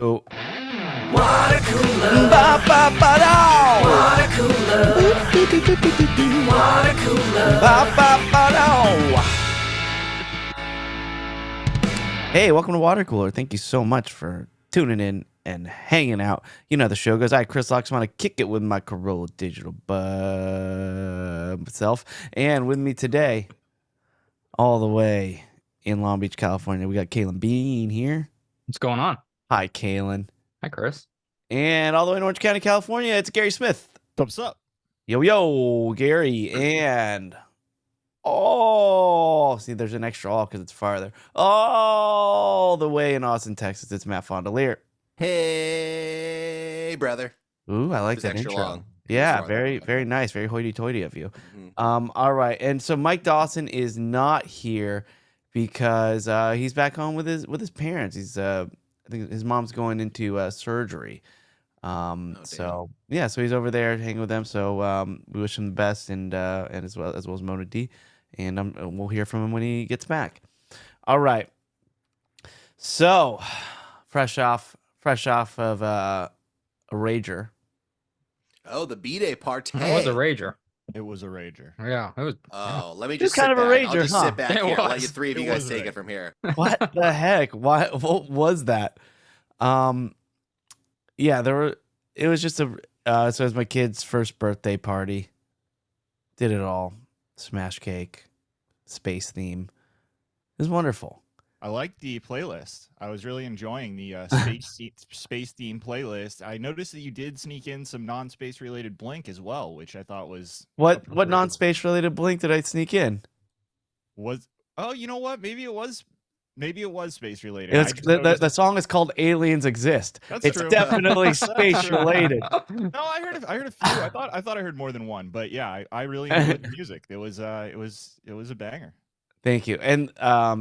Oh. Watercooler. Ba, ba, ba, da. Watercooler. Watercooler. Ba, ba, ba, da. Hey, welcome to Watercooler. Thank you so much for tuning in and hanging out. You know the show goes. I, Chris Locks, want to kick it with my Corolla Digital self. And with me today, all the way in Long Beach, California, we got Kaylin Bean here. What's going on? Hi, Kaylin. Hi, Chris. And all the way in Orange County, California, it's Gary Smith. What's up? Yo, yo, Gary. And oh, see, there's an extra all because it's farther. All the way in Austin, Texas, it's Matt Fondelier. Hey, brother. Ooh, I like It was that extra intro. long. Yeah, Extra very, long. very nice. Very hoity-toity of you. Mhm. All right. And so Mike Dawson is not here because he's back home with his parents. He's I think his mom's going into surgery. So yeah, so he's over there hanging with them. So we wish him the best, and as well as Mona D, and we'll hear from him when he gets back. All right. So fresh off of a rager. Oh, the B-Day party. It was a rager. It was a rager. Yeah, it was. Oh, let me It's just kind sit of a back. rager, I'll just huh? sit back It here. Let was. you three of you It guys was a take rager. it from here. What the heck? Why? What was that? Yeah, it was just so it was my kid's first birthday party. Did it all. Smash cake, space theme. It was wonderful. I liked the playlist. I was really enjoying the space theme playlist. I noticed that you did sneak in some non-space related Blink as well, which I thought was What appropriate. non-space related Blink did I sneak in? Was you know what? Maybe it was space related. It I was, just the noticed- song is called "Aliens Exist." That's It's true. definitely That's space true. related. No, I heard a few. I thought I heard more than one, but yeah, I really enjoyed the music. It was a banger. Thank you. And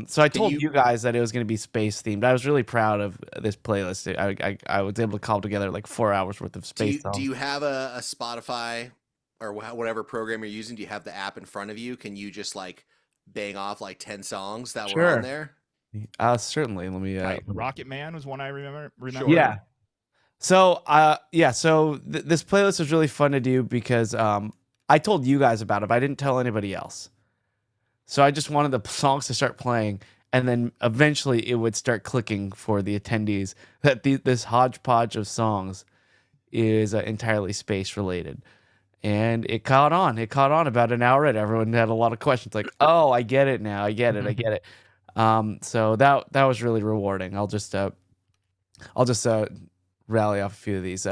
so I Can told you- you guys that it was going to be space themed. I was really proud of this playlist. I was able to cobble together like 4 hours worth of space songs. Do you have a Spotify or whatever program you're using? Do you have the app in front of you? Can you just like bang off like 10 songs that were Sure. on there? Certainly. Let me. Rocket Man was one I remember. Yeah. So, this playlist was really fun to do because I told you guys about it, but I didn't tell anybody else. So I just wanted the songs to start playing, and then eventually it would start clicking for the attendees that this hodgepodge of songs is entirely space related. And it caught on. It caught on about an hour in. Everyone had a lot of questions like, "Oh, I get it now. I get it. I get it." So that was really rewarding. I'll just rally off a few of these.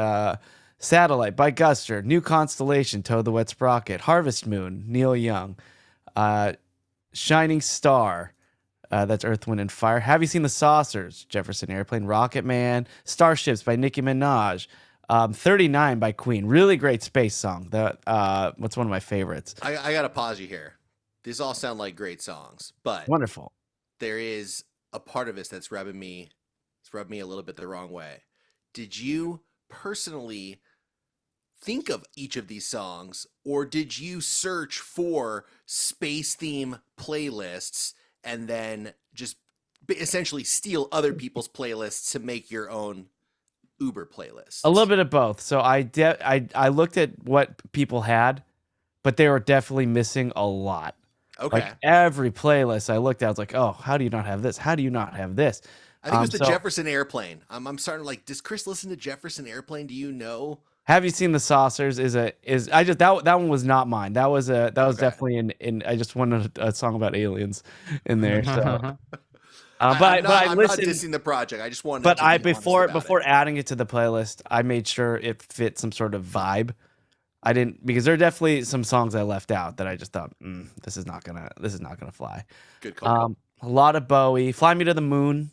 Satellite by Guster, New Constellation, Toad the Wet Sprocket, Harvest Moon, Neil Young, Shining Star, that's Earth, Wind, and Fire. Have You Seen the Saucers? Jefferson Airplane, Rocket Man, Starships by Nicki Minaj, 39 by Queen. Really great space song. What's one of my favorites. I gotta pause you here. These all sound like great songs, but Wonderful. there is a part of this that's rubbed me a little bit the wrong way. Did you personally think of each of these songs, or did you search for space theme playlists and then just essentially steal other people's playlists to make your own Uber playlist? A little bit of both. So I looked at what people had, but they were definitely missing a lot. Okay. Like every playlist I looked at, I was like, "Oh, how do you not have this? How do you not have this?" I think it was the so- Jefferson Airplane. I'm starting to like, does Chris listen to Jefferson Airplane? Do you know? Have You Seen the Saucers? That one was not mine. That was Okay. definitely in. I just wanted a song about aliens in there. So, Uh-huh. but I I'm not listened. dissing the project. I just wanted. But to I be honest before about it. adding it to the playlist, I made sure it fit some sort of vibe. I didn't, because there are definitely some songs I left out that I just thought, this is not gonna fly. Good call. A lot of Bowie, "Fly Me to the Moon."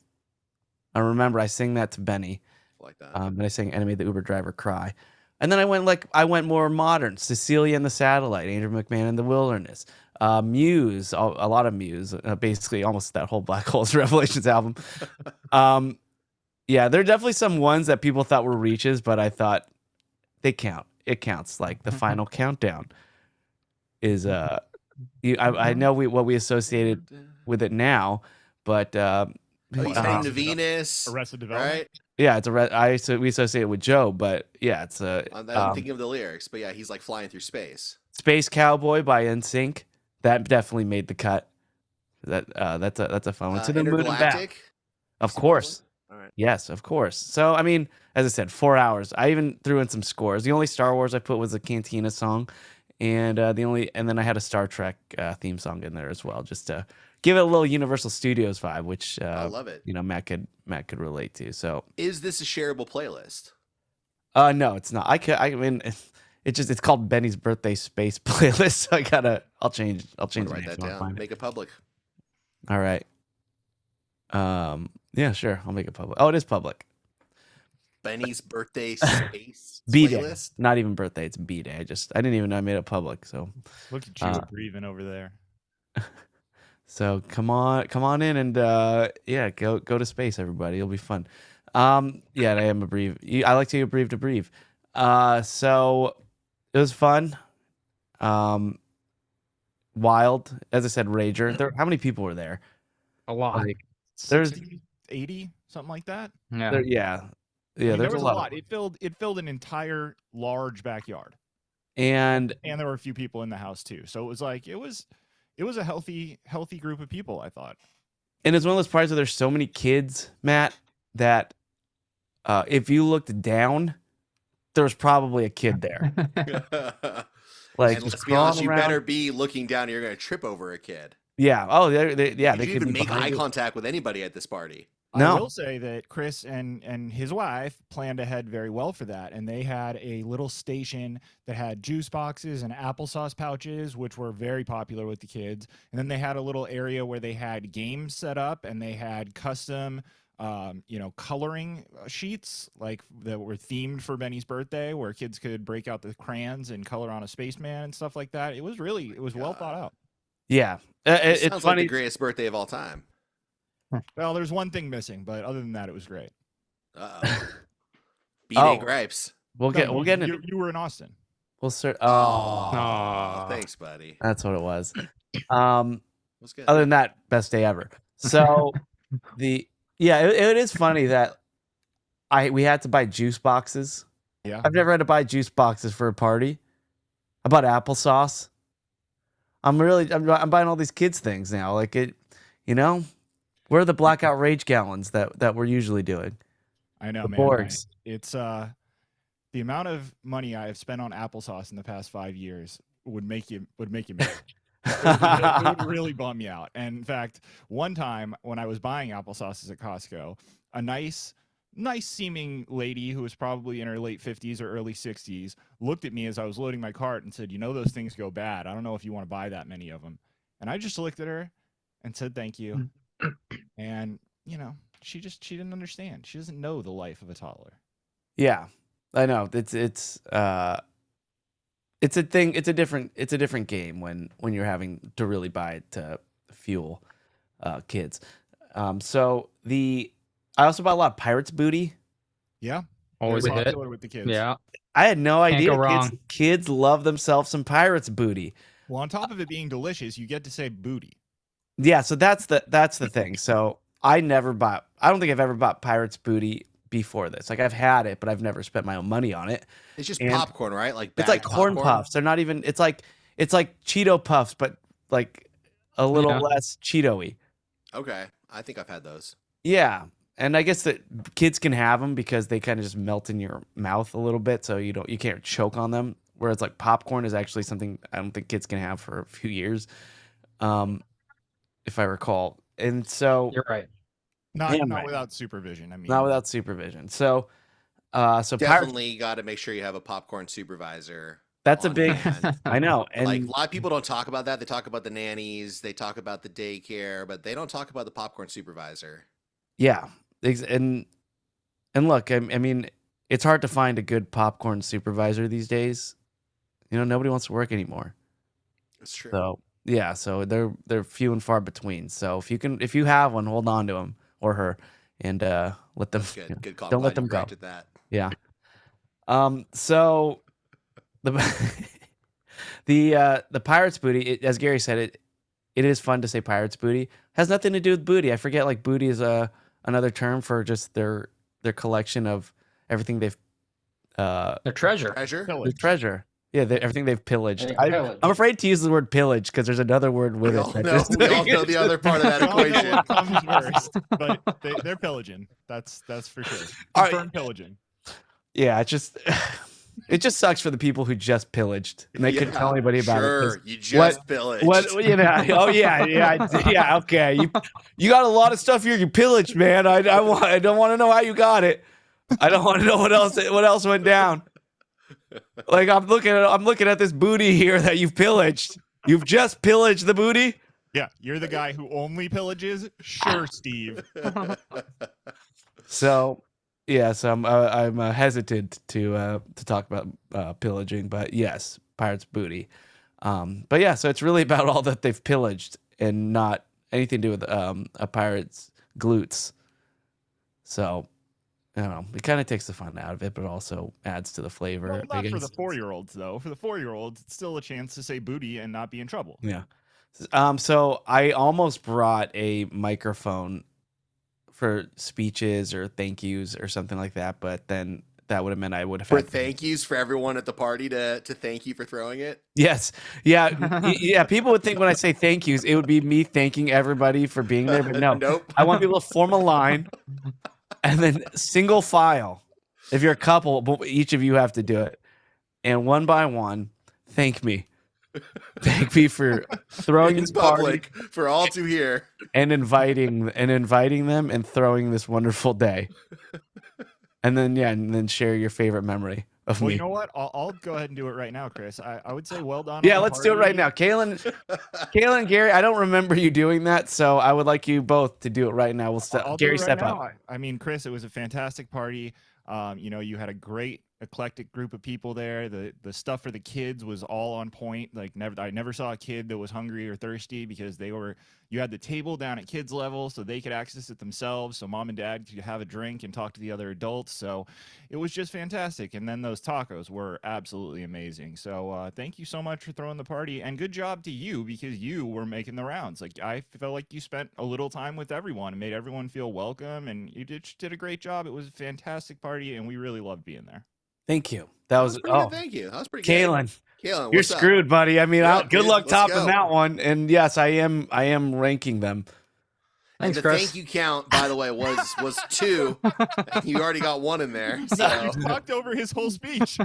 I remember I sing that to Benny. Like that. And I sang "Enemy of the Uber Driver" Cry. And then I went more modern. Cecilia and the Satellite, Andrew McMahon and the Wilderness, Muse, a lot of Muse, basically almost that whole Black Holes Revelations album. Yeah, there are definitely some ones that people thought were reaches, but I thought they count. It counts. Like the Final Countdown is I know what we associated with it now, but Oh, he's heading to Venus. Arrested Development. Right? Yeah, it's a we associate it with Joe, but yeah, it's a I'm thinking of the lyrics, but yeah, he's like flying through space. Space Cowboy by NSYNC. That definitely made the cut. That's a fun one. To the moon and back. Intergalactic. Of supposedly? course. All right. Yes, of course. So I mean, as I said, 4 hours. I even threw in some scores. The only Star Wars I put was a Cantina song, and then I had a Star Trek theme song in there as well, just to give it a little Universal Studios vibe, which I love it. Matt could relate to. So Is this a shareable playlist? no, it's not. I mean, it's called Benny's birthday space playlist. So I'll change I'm the gonna write name that if you wanna down. find it. Make it public. All right. Yeah, sure. I'll make it public. Oh, it is public. Benny's birthday space B day, playlist. not even birthday. It's B day. I didn't even know I made it public. So Look at you Uh, breathing over there. come on in and yeah, go to space, everybody. It'll be fun. Yeah, I am a breathe. I like to breathe to breathe. So it was fun. Wild, as I said, Rager. How many people were there? A lot. Like, there's 60, 80, something like that. Yeah. yeah. I mean, there There's was a lot. It filled an entire large backyard, And and there were a few people in the house too. So it was like it was a healthy group of people, I thought. it's one of those parts where there's so many kids, Matt, that if you looked down, there's probably a kid there. Like, And just let's be honest, crawling you around. better be looking down. Or you're gonna trip over a kid. Yeah. Oh, yeah. Did They you could even be make behind eye you. contact with anybody at this party? No. I will say that Chris and his wife planned ahead very well for that, and they had a little station that had juice boxes and applesauce pouches, which were very popular with the kids. And then they had a little area where they had games set up, and they had custom, coloring sheets like that were themed for Benny's birthday, where kids could break out the crayons and color on a spaceman and stuff like that. It was well thought out. Yeah. It It's sounds like funny. the greatest birthday of all time. Well, there's one thing missing, but other than that, it was great. Uh-oh. B-Day Oh. gripes. We'll get into. You were in Austin. We'll start. Oh, Aw. thanks, buddy. That's what it was. What's good? Other than that, best day ever. So it is funny that we had to buy juice boxes. Yeah. I've never had to buy juice boxes for a party. I bought applesauce. I'm buying all these kids things now. Like it, where are the blackout rage gallons that we're usually doing? I know, The man. Borgs. It's the amount of money I have spent on applesauce in the past 5 years would make you mad. It would really bum you out. And in fact, one time when I was buying applesauces at Costco, a nice seeming lady who was probably in her late 50s or early 60s looked at me as I was loading my cart and said, those things go bad. I don't know if you want to buy that many of them. And I just looked at her and said, thank you. And, she didn't understand. She doesn't know the life of a toddler. Yeah, I know. It's a thing. It's a different game when you're having to really buy it to fuel kids. I also bought a lot of Pirates booty. Yeah. Always a Very hit. popular with the kids. Yeah. I had no Can't idea. go wrong. Kids love themselves some Pirates booty. Well, on top of it being delicious, you get to say booty. Yeah, so that's the thing. So I don't think I've ever bought Pirates booty before this. Like I've had it, but I've never spent my own money on it. It's just And popcorn, right? Like It's like bagged corn popcorn? puffs. They're not even. It's like Cheeto puffs, but like a little Yeah. less Cheeto-y. Okay, I think I've had those. Yeah, and I guess that kids can have them because they kind of just melt in your mouth a little bit, so you can't choke on them. Whereas like popcorn is actually something I don't think kids can have for a few years, if I recall. And so You're right. Not Damn right. without supervision. I mean, not without supervision. So Pirates, Definitely got to make sure you have a popcorn supervisor. that's a on big. hand. I know, and Like a lot of people don't talk about that. They talk about the nannies, they talk about the daycare, but they don't talk about the popcorn supervisor. yeah, and look, I mean, it's hard to find a good popcorn supervisor these days. Nobody wants to work anymore. It's true. So yeah, so they're few and far between. So if you have one, hold on to him or her, and let them. Good, good call. don't let Glad them you go. corrected that. Yeah. So the the Pirates booty, as Gary said, it is fun to say Pirates booty. Has nothing to do with booty. I forget, like booty is another term for just their their collection of everything they've The treasure. Treasure. the Pillage. treasure. Yeah, everything they've pillaged. Yeah, pillage. I'm afraid to use the word pillage because there's another word with We it. all that know, just- we all know the other part of that We all know equation. what comes first, but they're pillaging. That's for sure. All right. Confirmed pillaging. Yeah, it just sucks for the people who just pillaged and they couldn't tell anybody about it. 'cause Sure, you just pillaged. What you know? Oh yeah. Okay, you got a lot of stuff here. You pillaged, man. I don't want to know how you got it. I don't want to know what else went down. Like I'm looking at this booty here that you've pillaged. You've just pillaged the booty. Yeah, you're the guy who only pillages. Sure, Steve. So yeah, so I'm hesitant to talk about pillaging, but yes, pirates booty. But yeah, so it's really about all that they've pillaged and not anything to do with a pirate's glutes. So I don't know. It kind of takes the fun out of it, but also adds to the flavor. Well, I not for guess. the 4-year-olds though. For the 4-year-olds, it's still a chance to say booty and not be in trouble. Yeah. So I almost brought a microphone for speeches or thank yous or something like that, but then that would have meant I would have For had thank yous for everyone at the party to thank you for throwing it. Yes. Yeah. Yeah. People would think when I say thank yous, it would be me thanking everybody for being there, but no. Nope. I want people to form a line and then single file. If you're a couple, but each of you have to do it. And one by one, thank me. Thank me for throwing In this party public for all to hear. and inviting them and throwing this wonderful day. And then share your favorite memory of Well, me. you know what? I'll go ahead and do it right now, Chris. I would say well done. Yeah, on the let's do it party. right now. Kaylin and Gary, I don't remember you doing that, so I would like you both to do it right now. I'll do Gary, it right step now. up. I mean, Chris, it was a fantastic party. You had a great eclectic group of people there. The stuff for the kids was all on point. Like I never saw a kid that was hungry or thirsty because you had the table down at kids level so they could access it themselves. So mom and dad could have a drink and talk to the other adults. So it was just fantastic. And then those tacos were absolutely amazing. So thank you so much for throwing the party and good job to you because you were making the rounds. Like I felt like you spent a little time with everyone and made everyone feel welcome. And you did a great job. It was a fantastic party and we really loved being there. Thank you. That was pretty good, thank you. That was pretty Kaylin. good. Kaylin, You're what's up? screwed, buddy. I mean, Yeah, good dude, luck let's topping go. that one. And yes, I am ranking them. And Thanks, the Chris. thank you count, by the way, was 2. And you already got 1 in there. You So. talked over his whole speech.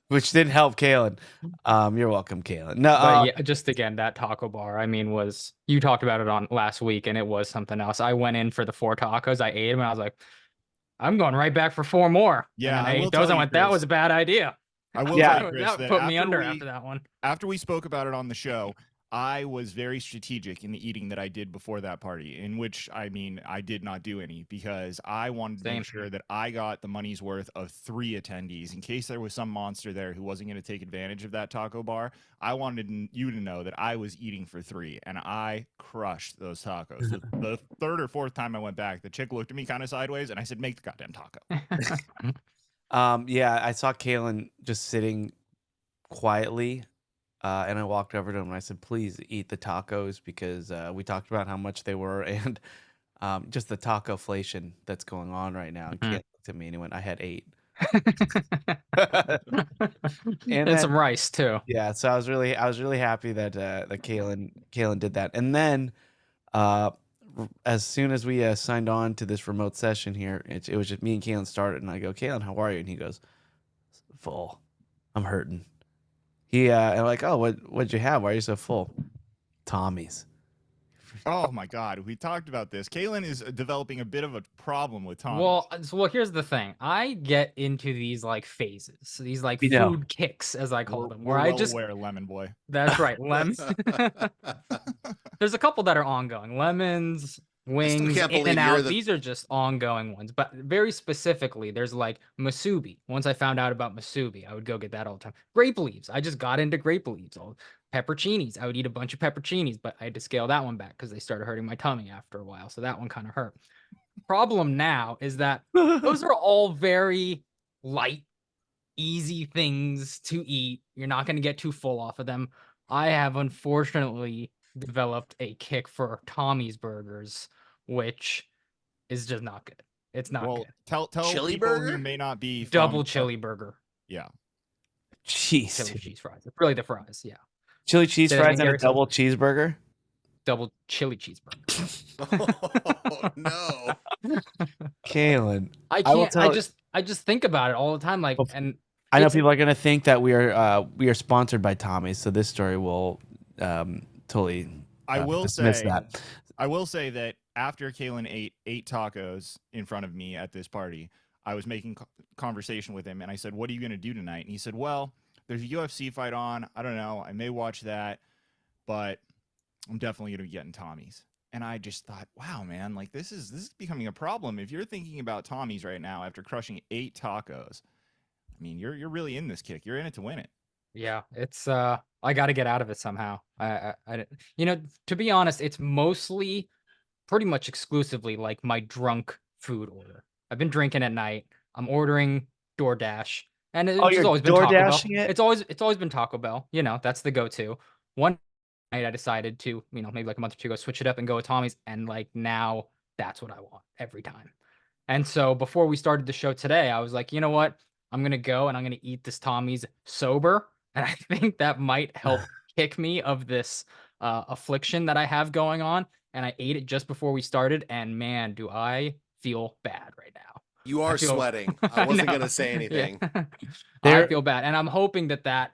Which didn't help Kaylin. You're welcome, Kaylin. No, But yeah, just again, that taco bar, I mean, you talked about it on last week and it was something else. I went in for the 4 tacos, I ate them and I was like, I'm going right back for 4 more. Yeah, and I I will ate those. tell I you, went, that Chris. was a bad idea. I will Yeah. tell you, Chris, That that put me after under we- after that one. After we spoke about it on the show, I was very strategic in the eating that I did before that party, in which, I mean, I did not do any because I wanted to Same. make sure that I got the money's worth of 3 attendees in case there was some monster there who wasn't going to take advantage of that taco bar. I wanted you to know that I was eating for 3, and I crushed those tacos. The 3rd or 4th time I went back, the chick looked at me kind of sideways, and I said, make the goddamn taco. yeah, I saw Kaylin just sitting quietly. And I walked over to him and I said, please eat the tacos because we talked about how much they were and just the taco-flation that's going on right now. And Kaylin looked at me and he went, I had 8. And then- some rice too. Yeah, so I was really happy that Kaylin did that. And then as soon as we signed on to this remote session here, it was just me and Kaylin started and I go, Kaylin, how are you? And he goes, full. I'm hurting. And I'm like, oh, what'd you have? Why are you so full? Tommy's. Oh my God, we talked about this. Kaylin is developing a bit of a problem with Tom. Well, here's the thing. I get into these like phases, these like We know. food kicks, as I call we're, them, we're where well I just aware, Lemon Boy. that's right, lemons. There's a couple that are ongoing. Lemons, wings, can't in believe and you're out. the- These are just ongoing ones. But very specifically, there's like masubi. Once I found out about masubi, I would go get that all the time. Grape leaves. I just got into grape leaves. Pepperoncinis. I would eat a bunch of pepperoncinis, but I had to scale that one back because they started hurting my tummy after a while. So that one kind of hurt. Problem now is that those are all very light, easy things to eat. You're not going to get too full off of them. I have unfortunately developed a kick for Tommy's burgers, which is just not good. It's not Well, good. tell Chili people burger? who may not be Double from, chili burger, yeah. Jeez, chili dude. cheese fries. It's really the fries. Yeah, Chili cheese Say that fries again, and a Gary, sorry. double cheeseburger. Double chili cheeseburger. Oh no. Kalen, I I will can't. tell. I just think about it all the time. Like, and I know it's- people are gonna think that we are sponsored by Tommy's, so this story will totally I will dismiss say, that. I will say that after Kalen ate 8 tacos in front of me at this party, I was making conversation with him, and I said, "What are you going to do tonight?" And he said, "Well, there's a UFC fight on. I don't know. I may watch that, but I'm definitely going to be getting Tommy's." And I just thought, "Wow, man! Like this is becoming a problem. If you're thinking about Tommy's right now after crushing 8 tacos, I mean, you're really in this kick. You're in it to win it." yeah, it's I got to get out of it somehow. You know, to be honest, it's mostly pretty much exclusively like my drunk food order. I've been drinking at night. I'm ordering DoorDash, and it's you're always been Taco Bell. DoorDashing it? It's always been Taco Bell. You know, that's the go-to. One night I decided to, you know, maybe like a month or two ago, switch it up and go with Tommy's, and like now that's what I want every time. And so before we started the show today, I was like, you know what? I'm gonna go and I'm gonna eat this Tommy's sober, and I think that might help kick me of this affliction that I have going on. And I ate it just before we started, and man, do I feel bad right now. You are feel- sweating. I wasn't know. gonna say Yeah. anything. I There- feel bad, and I'm hoping that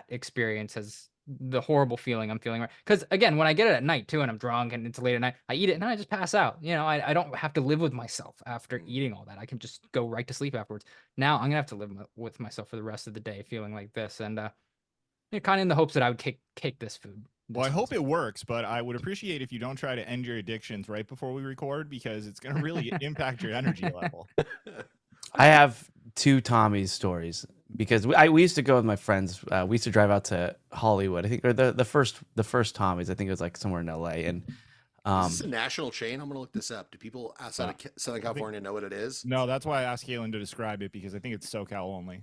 experience has the horrible feeling I'm feeling right. Because again, when I get it at night too, and I'm drunk and it's late at night, I eat it and then I just pass out. You know, I don't have to live with myself after eating all that. I can just go right to sleep afterwards. Now I'm gonna have to live with myself for the rest of the day, feeling like this, and kind of in the hopes that I would kick this food. Well, I hope it works, but I would appreciate if you don't try to end your addictions right before we record because it's going to really impact your energy level. I have 2 Tommy's stories because we used to go with my friends. We used to drive out to Hollywood. I think or the first Tommy's. I think it was like somewhere in LA. And Is this a national chain? I'm gonna look this up. Do people outside of Southern California know what it is? No, that's why I asked Kalen to describe it because I think it's SoCal only.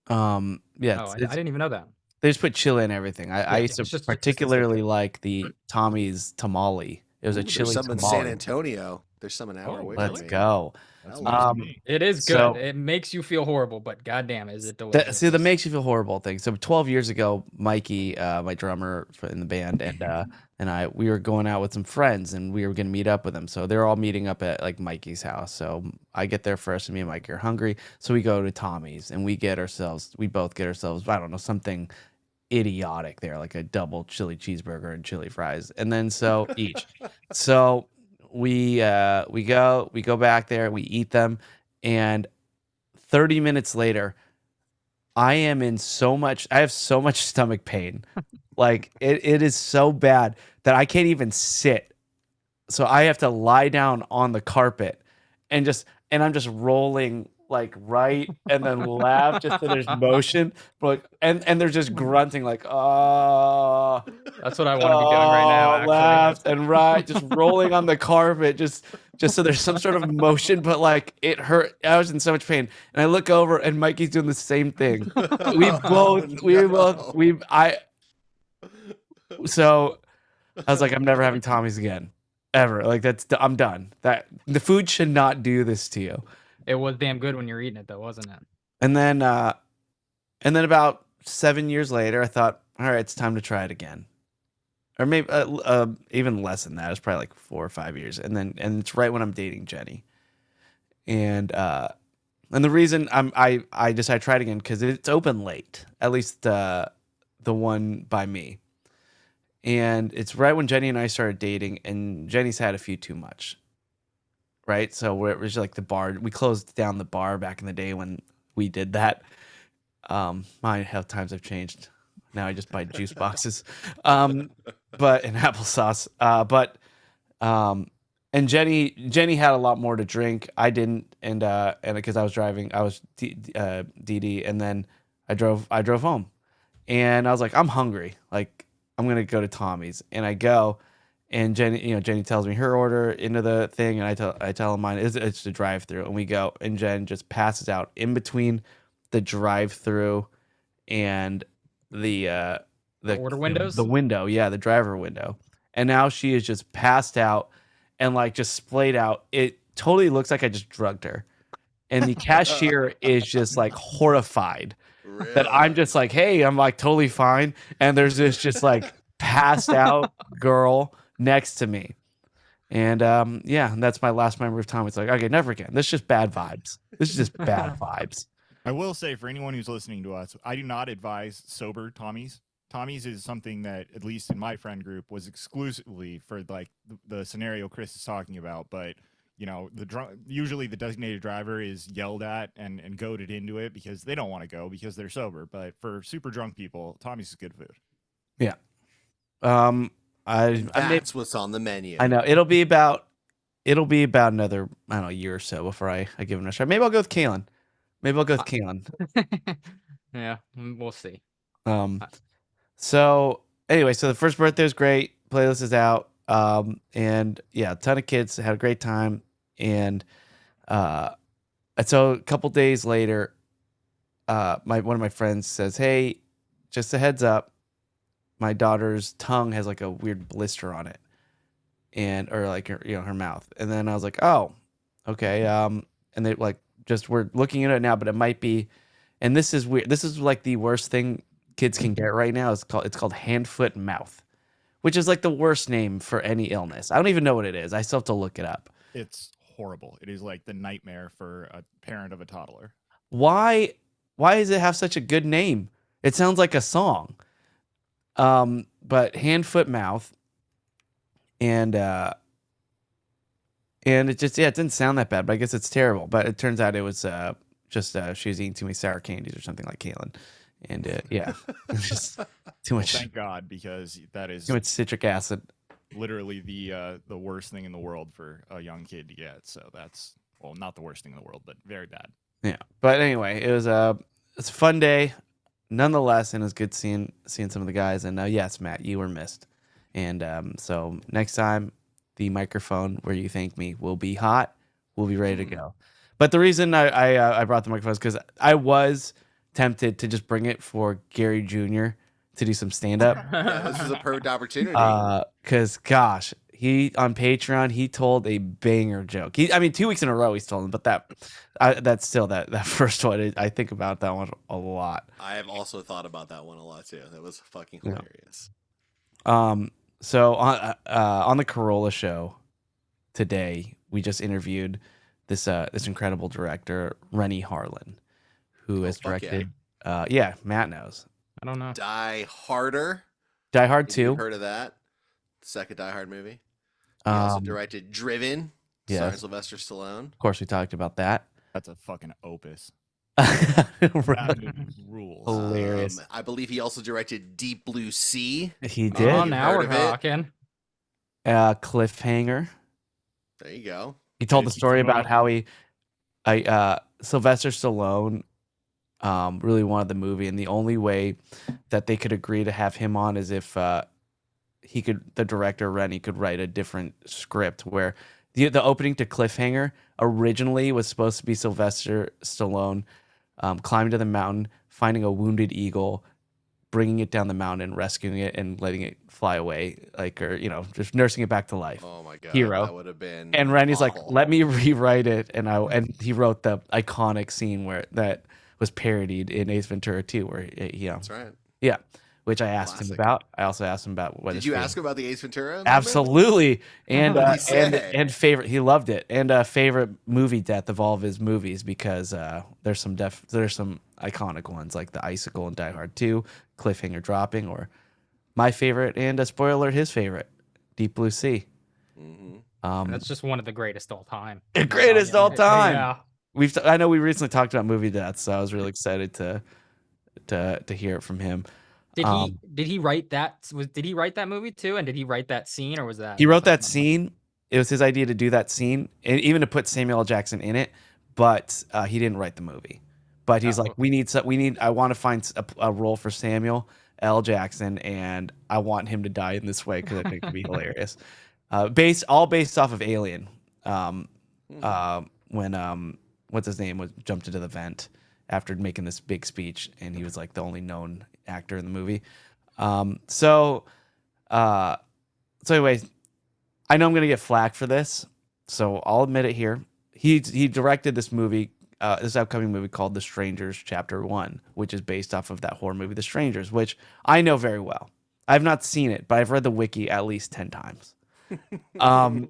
yeah, Oh, I didn't even know that. they just put chili in everything. I used to it's just particularly like the Tommy's tamale. It was a Ooh, there's chili some in tamale. San Antonio. There's some an hour Oh, away. Let's from me. go. That's Oh, news to um, me. It is good. So- It makes you feel horrible, but goddamn, is it delicious? See, the makes you feel horrible thing. So 12 years ago, Mikey, my drummer in the band, and we were going out with some friends, and we were gonna meet up with them. So they're all meeting up at like Mikey's house. So I get there first, and me and Mikey are hungry. So we go to Tommy's, and we both get ourselves, I don't know, something idiotic there, like a double chili cheeseburger and chili fries, and then so each. So we go back there, we eat them, and 30 minutes later, I have so much stomach pain. Like it is so bad that I can't even sit. So I have to lie down on the carpet and I'm just rolling like right and then left just so there's motion. But like, and they're just grunting like, oh, That's what I want to be doing right now. Actually. left and right, just rolling on the carpet, just so there's some sort of motion, but like it hurt. I was in so much pain, and I look over, and Mikey's doing the same thing. So I was like, I'm never having Tommy's again, ever. Like I'm done. That the food should not do this to you. It was damn good when you were eating it, though, wasn't it? And then about 7 years later, I thought, all right, it's time to try it again. Or maybe even less than that. It's probably like 4 or 5 years. And it's right when I'm dating Jenny. And the reason I decided to try it again because it's open late, at least the one by me. And it's right when Jenny and I started dating, and Jenny's had a few too much. Right, so it was like the bar. We closed down the bar back in the day when we did that. How times have changed. Now I just buy juice boxes, but and applesauce. And Jenny had a lot more to drink. I didn't, and because I was driving, I was DD, and then I drove home, and I was like, I'm hungry. Like I'm gonna go to Tommy's, and I go. And Jenny tells me her order into the thing, and I tell him mine. It's the drive-through, and we go, and Jen just passes out in between the drive-through and the order windows? the window, yeah, the driver window. And now she is just passed out and like just splayed out. totally looks like I just drugged her. And the cashier is just like horrified that I'm Really? just like, hey, I'm like totally fine. And there's this just like passed out girl next to me. And yeah, and that's my last memory of Tommy. It's like, okay, never again. This is just bad vibes. This is just bad vibes. I will say, for anyone who's listening to us, I do not advise sober Tommies. Tommies is something that, at least in my friend group, was exclusively for like the scenario Chris is talking about. But you know, usually the designated driver is yelled at and goaded into it because they don't want to go because they're sober. But for super drunk people, Tommy's is good food. Yeah. That's what's on the menu. I know it'll be about another, I don't know, year or so before I give it a try. Maybe I'll go with Kalen. Yeah, we'll see. So anyway, so the first birthday was great. Playlist is out. And yeah, a ton of kids had a great time. And so a couple days later, one of my friends says, "Hey, just a heads up, my daughter's tongue has like a weird blister on it, or like her mouth." And then I was like, "Oh, okay." And they like we're looking at it now, but it might be. And this is weird. This is like the worst thing kids can get right now. It's called hand, foot, mouth, which is like the worst name for any illness. I don't even know what it is. I still have to look it up. It's horrible. It is like the nightmare for a parent of a toddler. Why does it have such a good name? It sounds like a song. But hand, foot, mouth, and it just, it didn't sound that bad, but I guess it's terrible. But it turns out it was just she was eating too many sour candies or something like Caitlin, and yeah, it's just too much. Thank God, because that is Too much citric acid. literally the worst thing in the world for a young kid to get. So that's, well, not the worst thing in the world, but very bad. Yeah, but anyway, it's a fun day, nonetheless, and it was good seeing some of the guys. And yes, Matt, you were missed, and so next time the microphone where you thank me will be hot. We'll be ready to go. But the reason I brought the microphone is because I was tempted to just bring it for Gary Jr. to do some stand up. Yeah, this is a perfect opportunity. Because gosh, he on Patreon he told a banger joke. 2 weeks in a row he's told them, but that's still that first one. I think about that one a lot. I have also thought about that one a lot too. That was fucking hilarious. So on the Corolla show today, we just interviewed this incredible director, Rennie Harlan, who has fuck directed. Yeah, Matt knows. I don't know. Die Harder. Die Hard Have you 2. heard of that? Second Die Hard movie. He also directed Driven, starring yes. Sylvester Stallone. Of course, we talked about that. That's a fucking opus. Right. That movie rules. Hilarious. I believe he also directed Deep Blue Sea. He Oh, did. now we're Heard of it? talking. Cliffhanger. There you go. He told Did the he story come about up- how Sylvester Stallone really wanted the movie, and the only way that they could agree to have him on is if the director Rennie could write a different script where the opening to Cliffhanger originally was supposed to be Sylvester Stallone climbing to the mountain, finding a wounded eagle, bringing it down the mountain, rescuing it, and letting it fly away, just nursing it back to life. Oh my god, Hero. that would have been. And Rennie's like, awful. let me rewrite it, and he wrote the iconic scene where that was parodied in Ace Ventura 2, where That's right. yeah, which I asked him Classic. about. I also asked him about what Did his you favorite- ask him about the Ace Ventura? moment? Absolutely, and What did he and say? and favorite. He loved it, and favorite movie death of all of his movies, because there's some iconic ones like the icicle in Die Hard 2, Cliffhanger dropping, or my favorite, and a spoiler alert, his favorite, Deep Blue Sea. Mhm. That's just one of the greatest all time. The greatest all time. Yeah. I know we recently talked about movie deaths, so I was really excited to hear it from him. Did he write that? Did he write that movie too? And did he write that scene, or was that He wrote that something scene. It was his idea to do that scene, and even to put Samuel L. Jackson in it, but he didn't write the movie. But he's Oh. like, I want to find a role for Samuel L. Jackson, and I want him to die in this way because I think it'd be hilarious. Based off of Alien. When what's his name jumped into the vent after making this big speech, and he was like the only known actor in the movie. So anyway, I know I'm gonna get flack for this, So I'll admit it here. He directed this movie, this upcoming movie called The Strangers Chapter 1, which is based off of that horror movie, The Strangers, which I know very well. I've not seen it, but I've read the wiki at least 10 times. And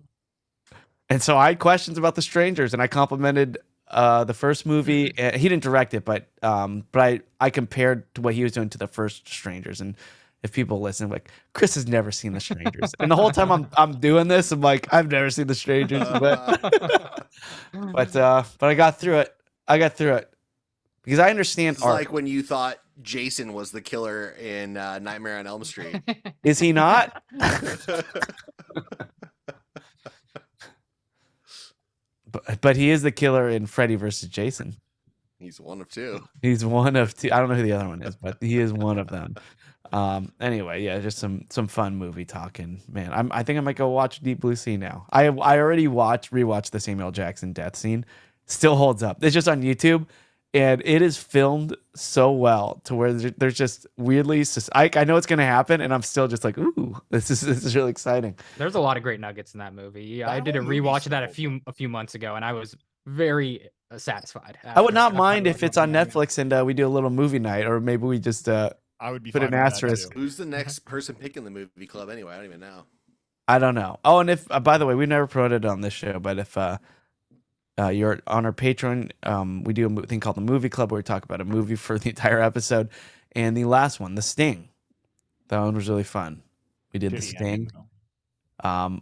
so I had questions about The Strangers, and I complimented the first movie. He didn't direct it, but I compared to what he was doing to the first Strangers. And if people listen, like, Chris has never seen The Strangers, and the whole time I'm doing this, I'm like, I've never seen The Strangers, but I got through it. Because I understand It's art. like when you thought Jason was the killer in Nightmare on Elm Street. Is he not? But he is the killer in Freddy versus Jason. He's one of two. He's one of two. I don't know who the other one is, but he is one of them. Anyway, yeah, just some fun movie talking. Man, I think I might go watch Deep Blue Sea now. I already rewatched the Samuel Jackson death scene. Still holds up. It's just on YouTube, and it is filmed so well to where there's just weirdly. I know it's gonna happen, and I'm still just like, ooh, this is really exciting. There's a lot of great nuggets in that movie. Yeah, I That did a whole movie's rewatch so of that cool. a few months ago, and I was very satisfied. I would not after- mind after if it's on Netflix and we do a little movie night, or maybe we just I would be Put fine an with that, asterisk. too. Who's the next person picking the movie club anyway? I don't even know. I don't know. Oh, and if by the way, we've never promoted it on this show, but if you're on our Patreon, we do a thing called the Movie Club where we talk about a movie for the entire episode. And the last one, The Sting, that one was really fun. We did The Shitty ending, Sting, though.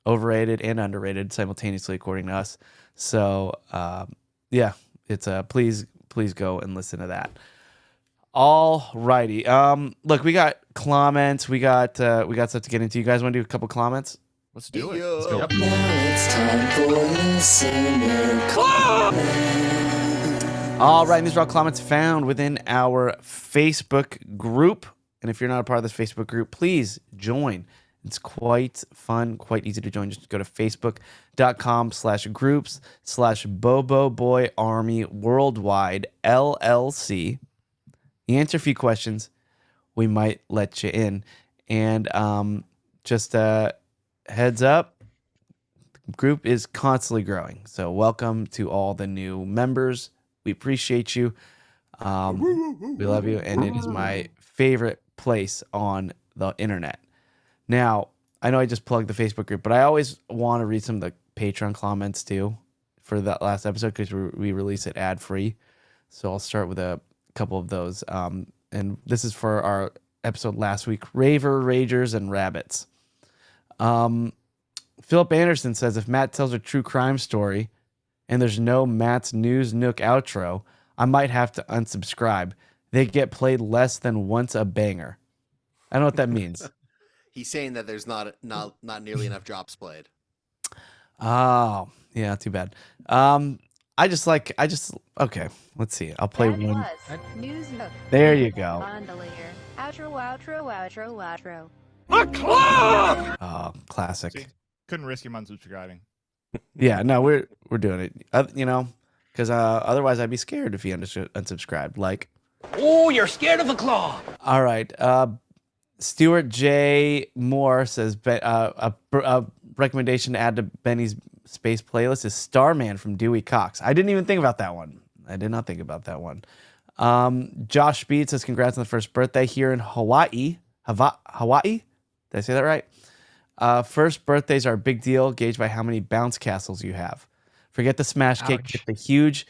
overrated and underrated simultaneously, according to us. So yeah, it's please go and listen to that. All righty. Look, we got comments. We got stuff to get into. You guys want to do a couple comments? Let's do it. Yo. Let's go. Yep. Now it's time for listener All right, and these are all comments found within our Facebook group. And if you're not a part of this Facebook group, please join. It's quite fun, quite easy to join. Just go to facebook.com/groups/Bobo Boy Army Worldwide LLC. You answer a few questions, we might let you in. And just heads up, the group is constantly growing. So welcome to all the new members. We appreciate you. We love you, and it is my favorite place on the internet. Now, I know I just plugged the Facebook group, but I always want to read some of the Patreon comments too for that last episode because we release it ad-free. So I'll start with a couple of those. And this is for our episode last week, Raver, Ragers, and Rabbits. Philip Anderson says, if Matt tells a true crime story and there's no Matt's News Nook outro, I might have to unsubscribe. They get played less than once a banger. I don't know what that means. He's saying that there's not nearly enough drops played. Oh, yeah, too bad. Okay, let's see. I'll play one. News Nook. There you go. Bandolier. Outro. Oh, classic. See? Couldn't risk him unsubscribing. Yeah, no, we're doing it. Because otherwise I'd be scared if he unsubscribed. Like, Oh, you're scared of a claw. all right. Stuart J. Moore says a recommendation to add to Benny's space playlist is Starman from Dewey Cox. I didn't even think about that one. I did not think about that one. Josh Speed says congrats on the first birthday here in Hawaii. Hawaii? Did I say that right? First birthdays are a big deal, gauged by how many bounce castles you have. Forget the smash cake, Ouch. get the huge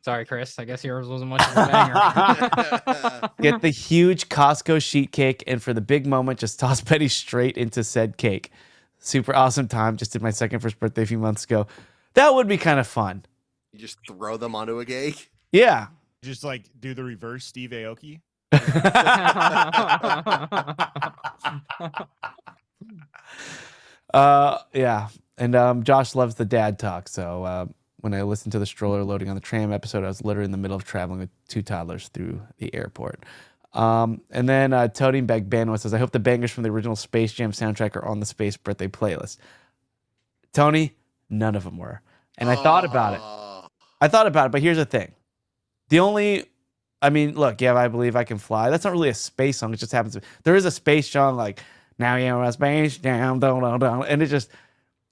Sorry, Chris. I guess yours wasn't much of a banger. get the huge Costco sheet cake, and for the big moment, just toss Betty straight into said cake. Super awesome time. Just did my second first birthday a few months ago. That would be kind of fun. You just throw them onto a cake. Yeah. Just like do the reverse Steve Aoki. Yeah. And Josh loves the dad talk. So when I listened to the stroller loading on the tram episode, I was literally in the middle of traveling with two toddlers through the airport. And then Toting Bag Bandwa says, I hope the bangers from the original Space Jam soundtrack are on the Space Birthday playlist. Tony, none of them were. And I thought about it. I thought about it, but here's the thing. Look, yeah, I believe I can fly. That's not really a space song. It just happens. There is a space song like, now you're a space jam, and it just,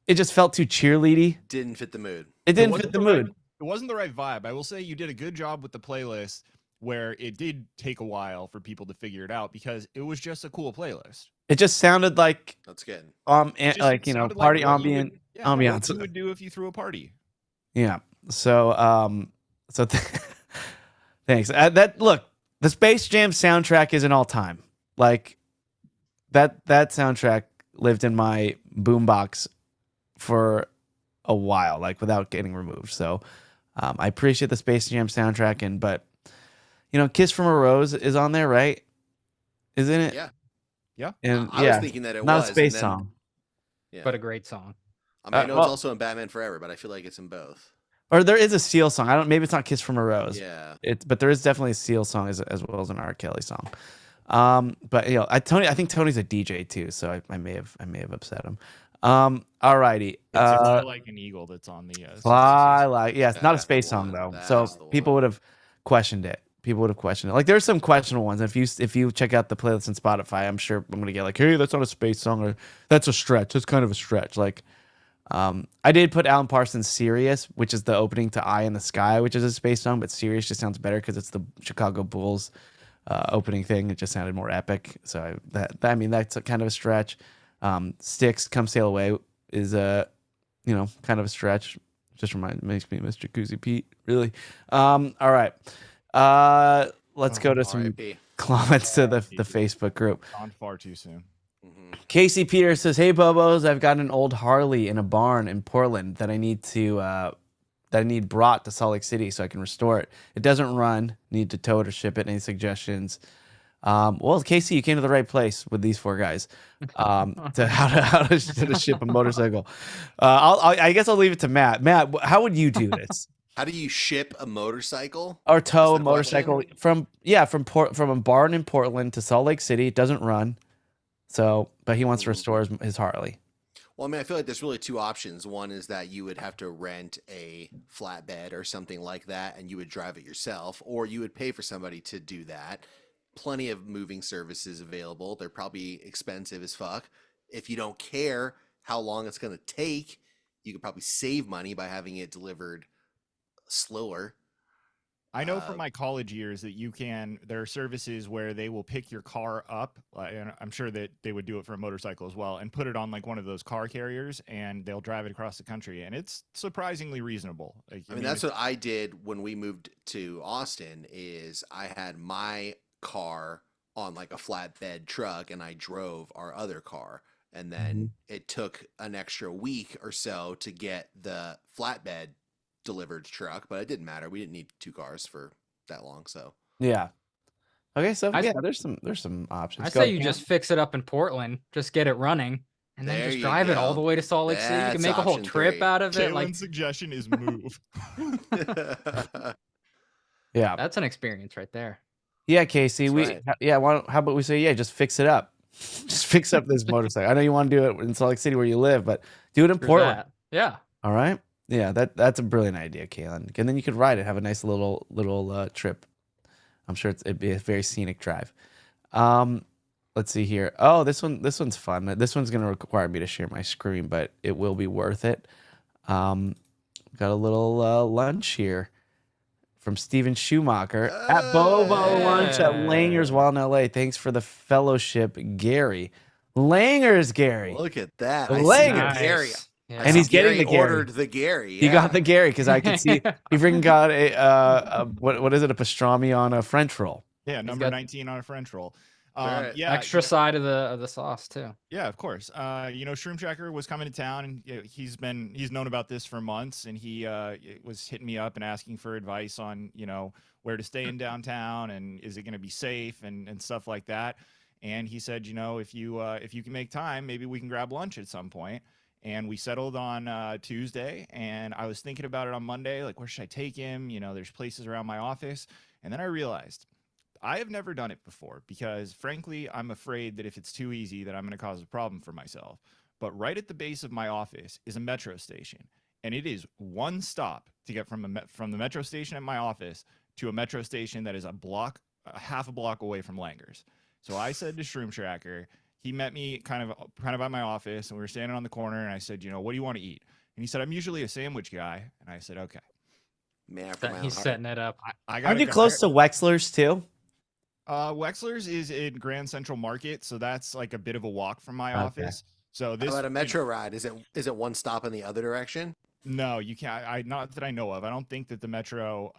it just felt too cheerleady. Didn't fit the mood. It didn't wasn't fit the right- mood. It wasn't the right vibe. I will say you did a good job with the playlist where it did take a while for people to figure it out because it was just a cool playlist. It just sounded like That's good. Just like you know, sounded like party what you ambient would- yeah, ambiance. What you would do if you threw a party. Yeah. So thanks. Look, the Space Jam soundtrack is an all time. Like that soundtrack lived in my boombox for a while, like without getting removed. So I appreciate the Space Jam soundtrack, but you know, "Kiss from a Rose" is on there, right? Isn't it? Yeah. Yeah. And I was thinking that it not was a space and then- song. Yeah. But a great song. I mean, I know well- it's also in Batman Forever, but I feel like it's in both. Or there is a Seal song. Maybe it's not "Kiss from a Rose." Yeah. But there is definitely a Seal song as well as an R. Kelly song. But you know, I think Tony's a DJ too, so I may have upset him. Alrighty. It's Fly Like an Eagle that's on the Fly like, yeah, it's not a That's space the song one. though. That's So the people one. would have questioned it. Like there's some questionable ones. If you check out the playlist on Spotify, I'm sure I'm gonna get like, hey, that's not a space song, or that's a stretch. That's kind of a stretch. Like, I did put Alan Parsons' "Sirius," which is the opening to "Eye in the Sky," which is a space song, but "Sirius" just sounds better because it's the Chicago Bulls opening thing. It just sounded more epic. So I mean that's kind of a stretch. Styx, "Come Sail Away" is kind of a stretch. Just makes me miss Jacuzzi Pete, really. All right. Let's go to some R.I.P. comments to the Facebook group. On far too soon. Mhm. Casey Peters says, "Hey Bobos, I've got an old Harley in a barn in Portland that I need brought to Salt Lake City so I can restore it. It doesn't run. Need to tow it or ship it. Any suggestions?" Well, Casey, you came to the right place with these four guys. To how to ship a motorcycle. I guess I'll leave it to Matt. Matt, how would you do this? How do you ship a motorcycle? Or tow Is a the motorcycle question? from a barn in Portland to Salt Lake City. It doesn't run. So, but he wants to restore his Harley. Well, I mean, I feel like there's really two options. One is that you would have to rent a flatbed or something like that, and you would drive it yourself, or you would pay for somebody to do that. Plenty of moving services available. They're probably expensive as fuck. If you don't care how long it's going to take, you could probably save money by having it delivered slower. I know from my college years that there are services where they will pick your car up, and I'm sure that they would do it for a motorcycle as well, and put it on like one of those car carriers, and they'll drive it across the country, and it's surprisingly reasonable. Like, I mean, that's what I did when we moved to Austin. Is I had my car on like a flatbed truck, and I drove our other car, and then it took an extra week or so to get the flatbed delivered truck, but it didn't matter. We didn't need two cars for that long, so Yeah. Okay, so I- there's some options. I Go say ahead, you Cam. just fix it up in Portland, just get it running, and then There just you drive it all go. the way to Salt Lake City. You That's can make a whole option trip 3. out of it. Kalen's Like suggestion is move. Yeah. that's an experience right there. Yeah, Casey. That's right. How about we say, just fix it up. Just fix up this motorcycle. I know you want to do it in Salt Lake City where you live, but do it in There's Portland. that. Yeah. All right. Yeah, that's a brilliant idea, Kalen. And then you could ride it, have a nice little trip. I'm sure it'd be a very scenic drive. Let's see here. Oh, this one's fun. This one's gonna require me to share my screen, but it will be worth it. Got a little lunch here from Steven Schumacher at Bobo Lunch at Langer's while in LA. Thanks for the fellowship, Gary. Langer's Gary. Look at that. Langer. Gary. Yeah. And he's getting Gary the Gary. ordered the Gary. He got yeah. the Gary because I could see he freaking got a what is it, a pastrami on a French roll. Yeah, number got- 19 on a French roll. Right. Yeah, Extra side of the sauce too. Yeah, of course. Shroom Tracker was coming to town, and he's known about this for months, and he was hitting me up and asking for advice on where to stay in downtown, and is it going to be safe and stuff like that. And he said, if you can make time, maybe we can grab lunch at some point. And we settled on Tuesday, and I was thinking about it on Monday, like, where should I take him? There's places around my office. And then I realized I have never done it before because, frankly, I'm afraid that if it's too easy, that I'm going to cause a problem for myself. But right at the base of my office is a metro station, and it is one stop to get from the metro station at my office to a metro station that is a half a block away from Langer's. So I said to Shroom Tracker, he met me kind of by my office, and we were standing on the corner, and I said, what do you want to eat? And he said, I'm usually a sandwich guy. And I said, okay. Man after my own He's heart. setting it up. Aren't you close to Wexler's too? Wexler's is in Grand Central Market, so that's like a bit of a walk from my office. So How about a metro ride? Is it one stop in the other direction? No, you can't. Not that I know of. I don't think that the metro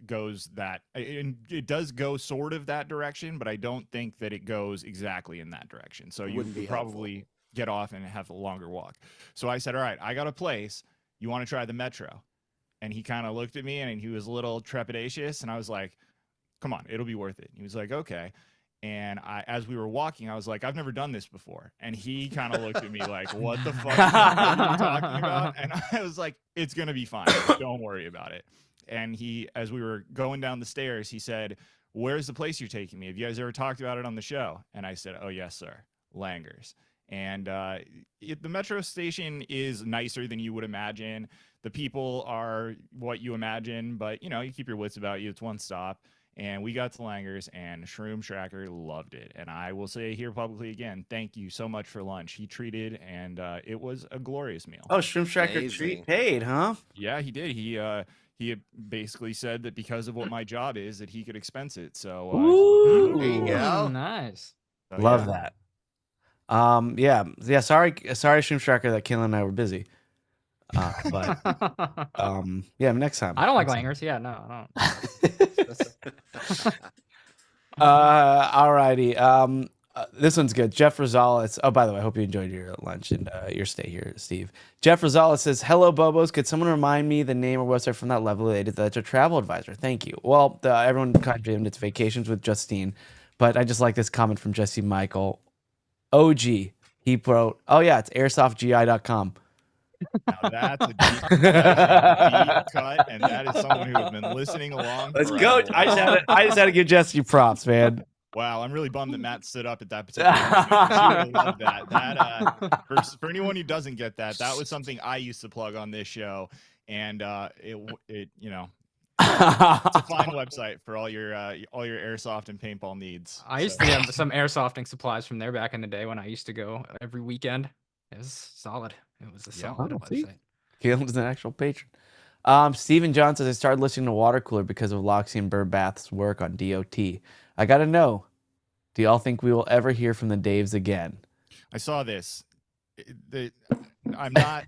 goes that. It does go sort of that direction, but I don't think that it goes exactly in that direction. So you would probably get off and have a longer walk. So I said, all right, I got a place. You want to try the metro? And he kind of looked at me and he was a little trepidatious, and I was like, come on, it'll be worth it. He was like, okay. And as we were walking, I was like, I've never done this before. And he kind of looked at me like, what the fuck are you talking about? And I was like, it's going to be fine. Don't worry about it. And as we were going down the stairs, he said, where's the place you're taking me? Have you guys ever talked about it on the show? And I said, oh, yes, sir. Langer's. And the metro station is nicer than you would imagine. The people are what you imagine, but, you keep your wits about you. It's one stop. And we got to Langer's, and Shroom Tracker loved it. And I will say here publicly again, thank you so much for lunch. He treated, and it was a glorious meal. Oh, Shroom Tracker paid, huh? Yeah, he did. He basically said that because of what my job is, that he could expense it. So there you go. Nice. So, Love that. Yeah. Sorry, Shroom Tracker, that Kayla and I were busy. But next time. I don't like Langers. Yeah, no, I don't. Alrighty. This one's good. Jeff Rosales. Oh, by the way, I hope you enjoyed your lunch and your stay here, Steve. Jeff Rosales says, hello, Bobos. Could someone remind me the name or website from that level related that's a travel advisor? Thank you. Well, everyone claimed it's Vacations with Justine, but I just like this comment from Jesse Michael. OG. He wrote, oh, yeah, it's airsoftgi.com. Now that's a deep cut, and that is someone who has been listening along. Let's go. I just had to give Jesse props, man. Wow, I'm really bummed that Matt stood up at that particular moment. I love that. That for anyone who doesn't get that, that was something I used to plug on this show, and it's a fine website for all your airsoft and paintball needs. I used to get some airsofting supplies from there back in the day when I used to go every weekend. It was solid. It was a solid website. Caleb's an actual patron. Steven John says, I started listening to Watercooler because of Loxie and Burbath's work on DOT. I got to know, do y'all think we will ever hear from the Daves again? I saw this. I'm not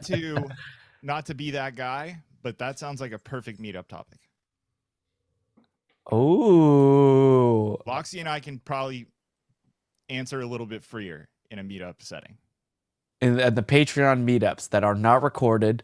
to be that guy, but that sounds like a perfect meetup topic. Oh. Loxie and I can probably answer a little bit freer in a meetup setting. And the Patreon meetups that are not recorded.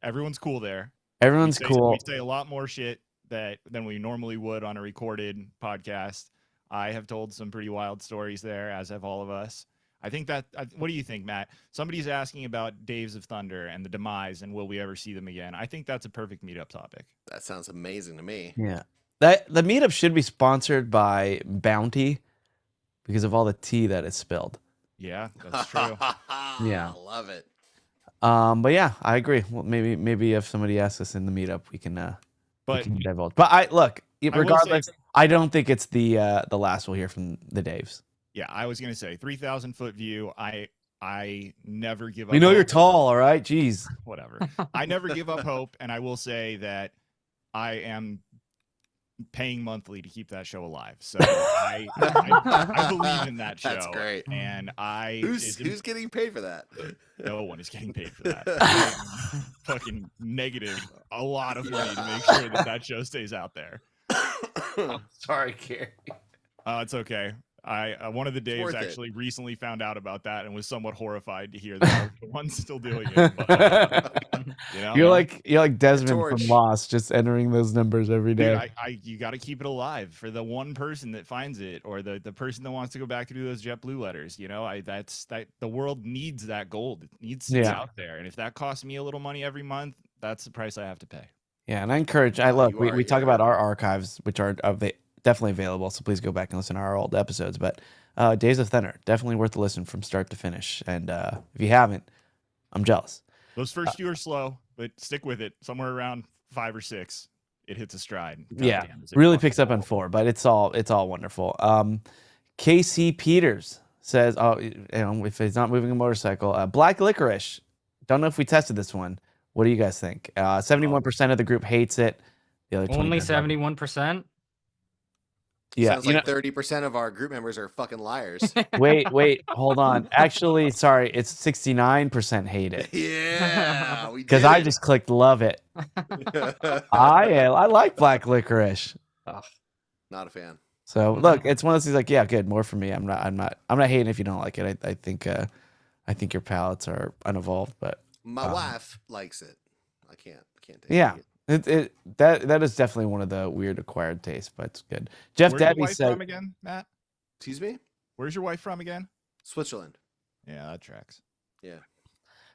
Everyone's cool there. Everyone's cool. We say a lot more shit than we normally would on a recorded podcast. I have told some pretty wild stories there, as have all of us. I think what do you think, Matt? Somebody's asking about Daves of Thunder and the demise, and will we ever see them again? I think that's a perfect meetup topic. That sounds amazing to me. Yeah. The meetup should be sponsored by Bounty because of all the tea that is spilled. Yeah, that's true. Yeah. I love it. But yeah, I agree. Well, maybe if somebody asks us in the meetup, we can divulge. But regardless, I don't think it's the last we'll hear from the Daves. Yeah, I was gonna say 3,000-foot view. I never give up. We know you're tall, all right? Jeez. Whatever. I never give up hope, and I will say that I am paying monthly to keep that show alive. So I believe in that show. That's great. And who's getting paid for that? No one is getting paid for that. Fucking negative a lot of money to make sure that show stays out there. Sorry, Gary. It's okay. One of the Daves actually recently found out about that and was somewhat horrified to hear that I was the one still doing it. But, you're like Desmond from Lost, just entering those numbers every day. Dude, you got to keep it alive for the one person that finds it, or the person that wants to go back to do those JetBlue letters. The world needs that gold. It needs to be out there, and if that costs me a little money every month, that's the price I have to pay. Yeah, and I encourage. We talk about our archives, which are definitely available, so please go back and listen to our old episodes. But Days of Thunder, definitely worth a listen from start to finish. And if you haven't, I'm jealous. Those first few are slow, but stick with it. Somewhere around 5 or 6, it hits a stride. Really picks up on 4, but it's all wonderful. KC Peters says, "Oh, you know, if he's not moving a motorcycle, black licorice. Don't know if we tested this one. What do you guys think? 71% of the group hates it. The other Only 29 love it. 71%. Yeah, Sounds you like know, 30% of our group members are fucking liars. wait, hold on. Actually, sorry, it's 69% hate it Yeah, we because did I it. just clicked love it. I like black licorice. Ugh. Not a fan. So look, it's one of those things like, yeah, good, more for me. I'm not hating if you don't like it. I think your palates are unevolved, but My wife likes it. I can't take yeah, it. that is definitely one of the weird acquired tastes, but it's good. Jeff Where's your Debbie wife said, from again, Matt? Excuse me? Where's your wife from again? Switzerland. Yeah, that tracks. Yeah.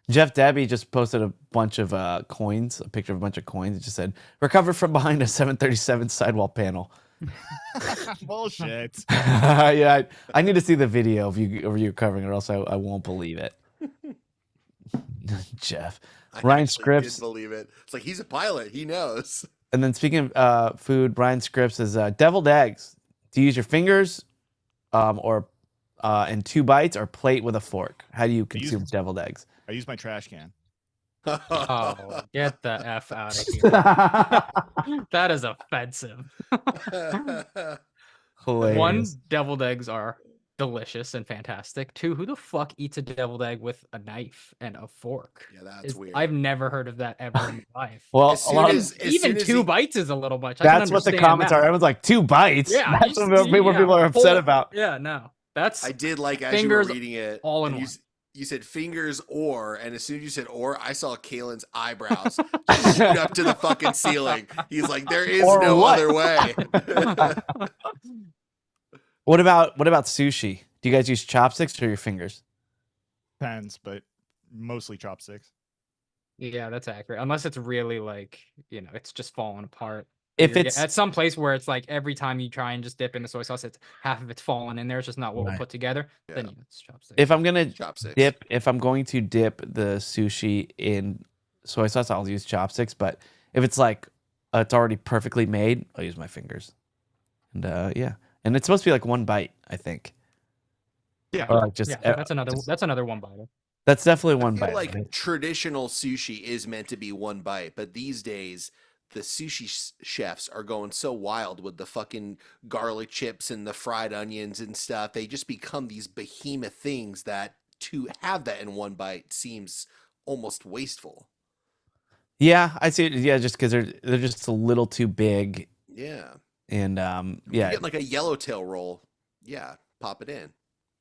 Jeff Debbie just posted a bunch of coins, a picture of a bunch of coins. It just said, recovered from behind a 737 sidewall panel. Bullshit. Yeah, I need to see the video of you covering it, or else I won't believe it. Jeff. I Ryan actually Scripps. did believe it. It's like he's a pilot. He knows. And then speaking of food, Ryan Scripps says, deviled eggs. Do you use your fingers or in 2 bites or plate with a fork? How do you consume deviled eggs? I use my trash can. Oh, get the F out of here. That is offensive. One, Hilarious. deviled eggs are delicious and fantastic. 2, who the fuck eats a deviled egg with a knife and a fork? Yeah, that's weird. I've never heard of that ever in my life. Well, As a lot soon of, as- as Even soon as 2 he- bites is a little much. I can that's what the understand comments that. are. Everyone's like, 2 bites? Yeah, That's you what see, people are upset whole- about. Yeah, no, that's I did like as Fingers you were reading it. all in and one. you said fingers or, and as soon as you said or, I saw Kalen's eyebrows just shoot up to the fucking ceiling. He's like, there is Or no what? other way. What about sushi? Do you guys use chopsticks or your fingers? Depends, but mostly chopsticks. Yeah, that's accurate. Unless it's really like, it's just falling apart. If You're it's at some place where it's like every time you try and just dip in the soy sauce, it's half of it's fallen in there. It's just not what we'll Right. put together. Then Yeah. it's chopsticks. if I'm gonna Chopsticks. if I'm going to dip the sushi in soy sauce, I'll use chopsticks. But if it's like it's already perfectly made, I'll use my fingers. And yeah, and it's supposed to be like 1 bite, I think. Yeah. Or like just Yeah, that's another one biter. that's definitely 1 I feel bite. like right? traditional sushi is meant to be 1 bite, but these days the sushi chefs are going so wild with the fucking garlic chips and the fried onions and stuff. They just become these behemoth things that to have that in 1 bite seems almost wasteful. Yeah, I see it. Yeah, just because they're just a little too big, Yeah. and You yeah, get like a yellowtail roll. Yeah, pop it in.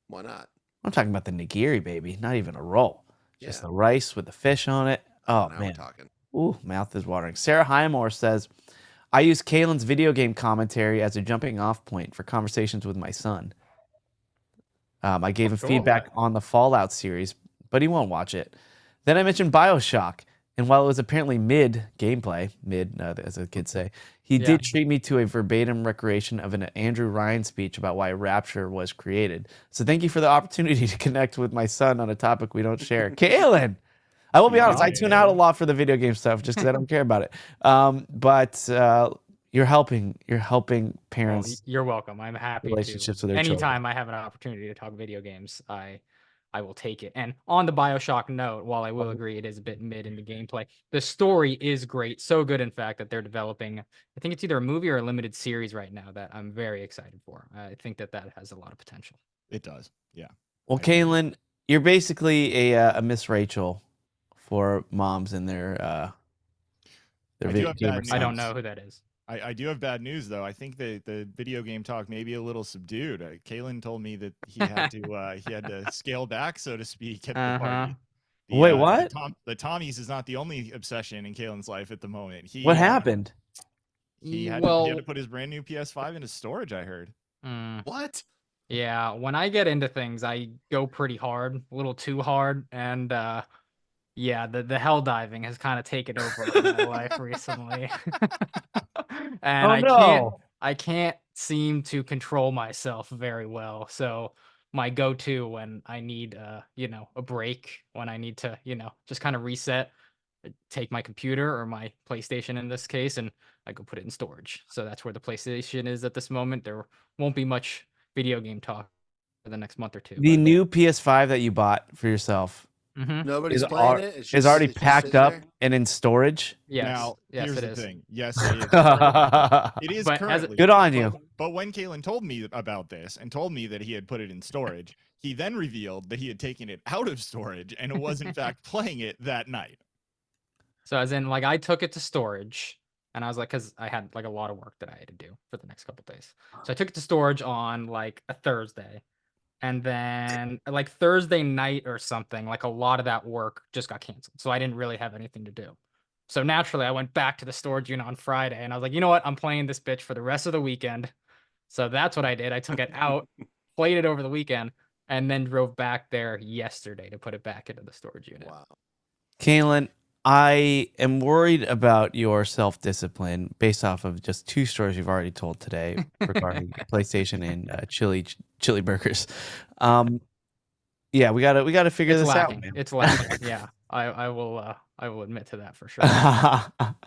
Why not? I'm talking about the nigiri, baby. Not even a roll. Just Yeah. the rice with the fish on it. Oh Now we're man, talking. ooh, mouth is watering. Sarah Highmore says, I use Kalen's video game commentary as a jumping off point for conversations with my son. I gave him cool. feedback on the Fallout series, but he won't watch it. Then I mentioned Bioshock, and while it was apparently mid gameplay, as the kids say, he Yeah. did treat me to a verbatim recreation of an Andrew Ryan speech about why Rapture was created. So thank you for the opportunity to connect with my son on a topic we don't share. Kalen! I will be honest, I tune out a lot for the video game stuff just because I don't care about it. But you're helping Well, parents. you're welcome. I'm happy Relationships to. with their children. Anytime I have an opportunity to talk video games, I will take it. And on the Bioshock note, while I will agree it is a bit mid in the gameplay, the story is great. So good, in fact, that they're developing, I think it's either a movie or a limited series right now that I'm very excited for. I think that has a lot of potential. It does. Yeah. Well, Kaylin, you're basically a Miss Rachel for moms and their I do video have gamer bad I don't sons. know who that is. I do have bad news though. I think the video game talk may be a little subdued. Kalen told me that he had to scale back, so to speak, at the party. Wait, what? The Tommies is not the only obsession in Kalen's life at the moment. What happened? He had to put his brand new PS5 into storage. I heard. What? Yeah, when I get into things, I go pretty hard, a little too hard, and yeah, the hell diving has kind of taken over in my life recently. And I can't seem to control myself very well. So my go-to when I need a break, when I need to, just kind of reset, take my computer or my PlayStation in this case, and I go put it in storage. So that's where the PlayStation is at this moment. There won't be much video game talk for the next month or two. The but- new PS5 that you bought for yourself Mhm. Nobody's is, playing al- it. It's is already it just packed sits up there? and in storage. Yes. Now, Yes, here's it the is. thing. Yes, it is. It is But as- currently. Good on you. But when Kalen told me about this and told me that he had put it in storage, he then revealed that he had taken it out of storage and was in fact playing it that night. So as in, like, I took it to storage, and I was like, because I had like a lot of work that I had to do for the next couple days. So I took it to storage on like a Thursday, and then like Thursday night or something, like a lot of that work just got canceled. So I didn't really have anything to do. So naturally, I went back to the storage unit on Friday, and I was like, you know what? I'm playing this bitch for the rest of the weekend. So that's what I did. I took it out, played it over the weekend, and then drove back there yesterday to put it back into the storage unit. Wow. Kaylin, I am worried about your self-discipline based off of just 2 stories you've already told today regarding PlayStation and chili burgers. Yeah, we gotta figure It's this lacking. out, man. It's lacking. Yeah, I will admit to that for sure.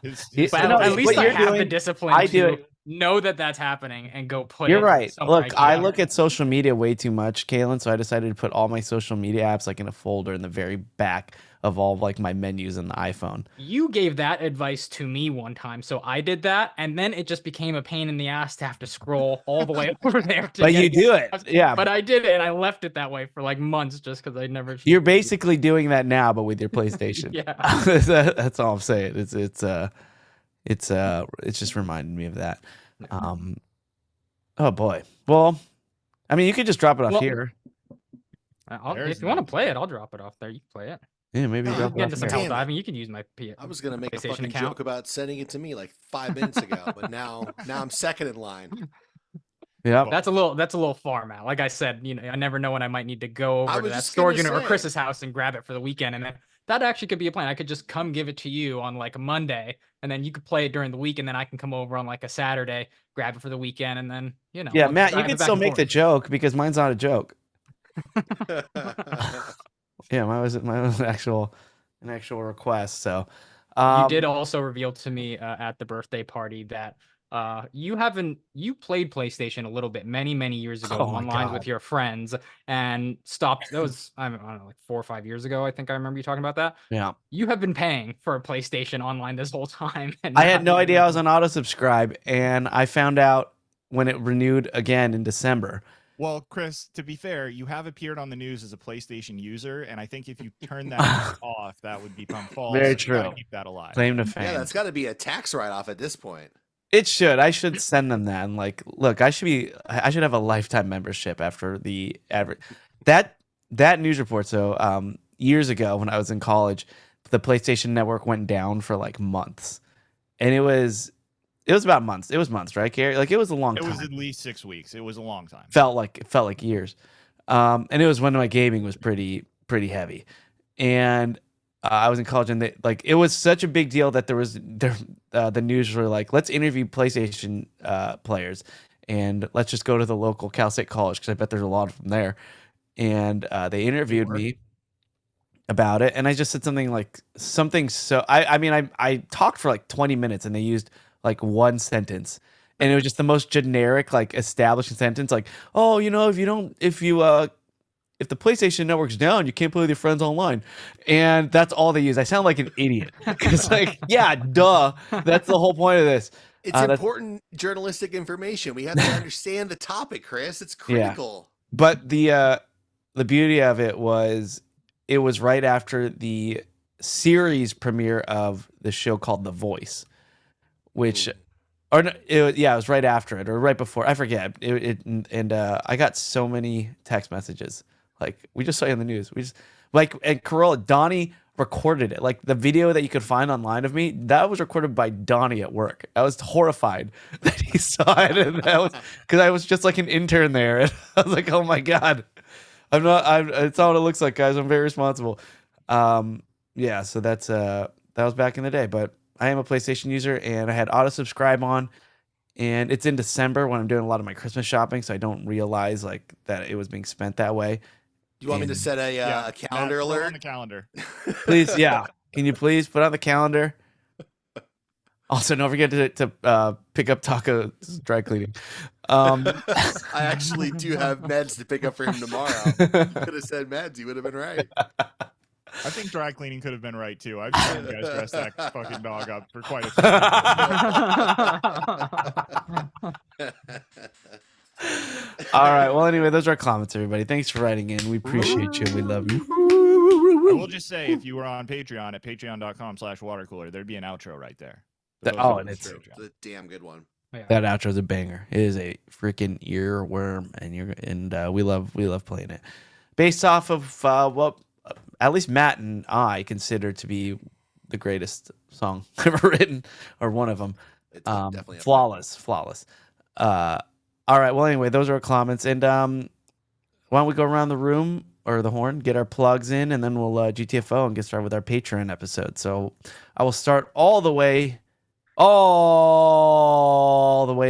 You- But no, at what least I you're have the doing- discipline I do to it. know that that's happening and go put You're it. right. somewhere Look, I I can. look at social media way too much, Kaylin, so I decided to put all my social media apps like in a folder in the very back of all of, like my menus in the iPhone. You gave that advice to me one time, so I did that, and then it just became a pain in the ass to have to scroll all the way over there. To But get you do it. Yeah. But I did it, and I left it that way for like months just because I never. You're basically doing that now, but with your PlayStation. Yeah. That's all I'm saying. It's just reminding me of that. Oh boy. Well, I mean, you could just drop it off Well, here. There's If you want to nice. play it, I'll drop it off there. You can play it. Yeah, maybe Oh, drop Get it into off some here. hell Damn it. diving. You can use my I was gonna make a PlayStation fucking account. joke about sending it to me like 5 minutes ago, but now I'm second in line. Yeah. That's a little far, Matt. Like I said, I never know when I might need to go I over to was that just storage gonna unit or say. Chris's house and grab it for the weekend, and then that actually could be a plan. I could just come give it to you on like a Monday, and then you could play it during the week, and then I can come over on like a Saturday, grab it for the weekend, and then Yeah, I'll Matt, drive you it can back still and make the forth. joke because mine's not a joke. Yeah, mine was an actual request. So You did also reveal to me at the birthday party that you played PlayStation a little bit many years ago Oh my online God. with your friends and stopped. That was I don't know, like 4 or 5 years ago. I think I remember you talking about that. yeah. You have been paying for a PlayStation online this whole time. And I had not no even- idea I was on auto subscribe, and I found out when it renewed again in December. Well, Chris, to be fair, you have appeared on the news as a PlayStation user, and I think if you turn that off, that would become false. Very You gotta true. Keep that alive. Claim to fame. Yeah, that's got to be a tax write-off at this point. It should. I should send them that. And like, look, I should have a lifetime membership after the average. That news report. So years ago when I was in college, the PlayStation Network went down for like months, and it was about months. It was months, right, Gary? Like it was a long It time. was at least 6 weeks. It was a long time. Felt like years. And it was when my gaming was pretty heavy, and I was in college, and it was such a big deal that the news were like, let's interview PlayStation players, and let's just go to the local Cal State college because I bet there's a lot of them there. And they interviewed me about it, and I just said something. So I talked for like 20 minutes, and they used like one sentence, and it was just the most generic, like establishing sentence, like, oh, if the PlayStation Network's down, you can't play with your friends online. And that's all they use. I sound like an idiot. It's like, yeah, duh. That's the whole point of this. It's That's- important journalistic information. We have to understand the topic, Chris. It's critical. But the beauty of it was right after the series premiere of the show called The Voice, which, or no, it was right after it or right before. I forget. I got so many text messages. Like, we just saw you on the news. We just and Corolla, Donnie recorded it. Like the video that you could find online of me, that was recorded by Donnie at work. I was horrified that he saw it, and that was because I was just like an intern there, and I was like, oh my God, it's not what it looks like, guys. I'm very responsible. Yeah, so that was back in the day, but I am a PlayStation user, and I had auto subscribe on. And it's in December when I'm doing a lot of my Christmas shopping, so I don't realize like that it was being spent that way. Do you want me to set a Matt, calendar throw alert? on the calendar. Please, yeah. Can you please put on the calendar? Also, don't forget to pick up Taco's dry cleaning. Um, I actually do have meds to pick up for him tomorrow. You could have said meds. You would have been right. I think dry cleaning could have been right too. I've seen you guys dress that fucking dog up for quite a few. All right. Well, anyway, those are our comments, everybody. Thanks for writing in. We appreciate you. We love you. I will just say, if you were on Patreon at patreon.com/watercooler, there'd be an outro right there. And it's It's a damn good one. that outro is a banger. It is a freaking earworm, and we love playing it. Based off of what at least Matt and I consider to be the greatest song ever written, or one of them. It's definitely Flawless. All right. Well, anyway, those are our comments, and why don't we go around the room or the horn, get our plugs in, and then we'll GTFO and get started with our Patreon episode. So I will start all the way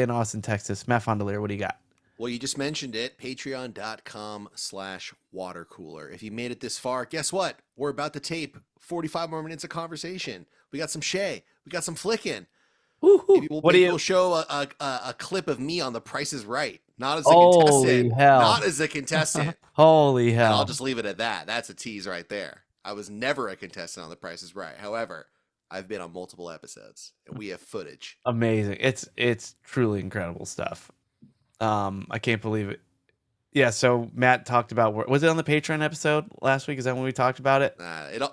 in Austin, Texas. Matt Fondelier, what do you got? Well, you just mentioned it, patreon.com/watercooler. If you made it this far, guess what? We're about to tape 45 more minutes of conversation. We got some Shay. We got some flicking. Maybe we'll show a clip of me on The Price is Right. Not as a contestant. Hell. Not as a contestant. Holy And hell. I'll just leave it at that. That's a tease right there. I was never a contestant on The Price is Right. However, I've been on multiple episodes, and we have footage. Amazing. It's truly incredible stuff. I can't believe it. Yeah, so Matt talked about, was it on the Patreon episode last week? Is that when we talked about it?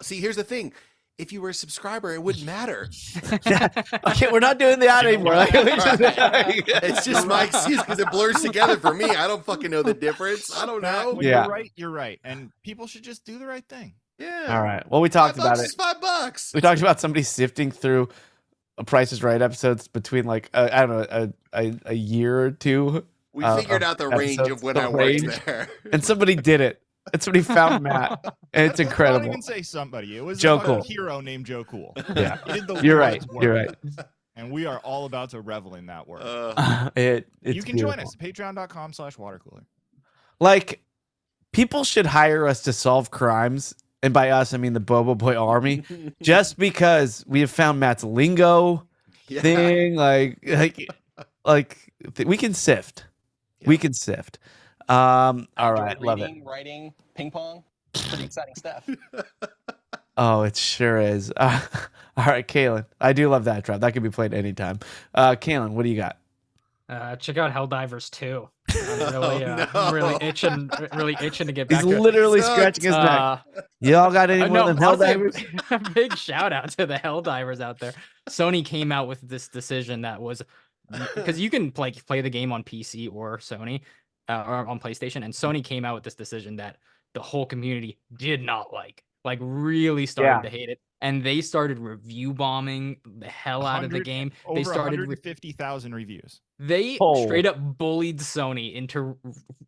See, here's the thing. If you were a subscriber, it wouldn't matter. Okay, we're not doing that anymore. It's just my excuse because it blurs together for me. I don't fucking know the difference. I don't know. When Yeah. You're right. You're right. And people should just do the right thing. Yeah. All right. Well, we talked about it. It's $5. We talked about somebody sifting through a Price is Right episodes between like I don't know a year or two. We figured out the range of when I worked there. And somebody did it. And somebody found Matt. And it's incredible. I don't even say somebody. It was Joe a Cool. hero named Joe Cool. Yeah. He did the You're right. Lord's work. You're right. And we are all about to revel in that work. It's You can join beautiful. us. Patreon.com/watercooler. Like, people should hire us to solve crimes. And by us, I mean the Bobo Boy Army. Just because we have found Matt's lingo thing. We can sift. Yeah. We can sift. All right. Reading, Love it. writing, ping pong. Pretty exciting stuff. Oh, it sure is. All right, Kaylin. I do love that drop. That could be played anytime. Kaylin, what do you got? Check out Helldivers 2. I'm no. really itching to get back He's to it. literally scratching his neck. Y'all got any more than honestly, Helldivers? Big shout out to the Helldivers out there. Sony came out with this decision that was, because you can play the game on PC or Sony or on PlayStation, and Sony came out with this decision that the whole community did not like really started to hate it, and they started review bombing the hell out of the game. They started 150,000 reviews. They straight up bullied Sony into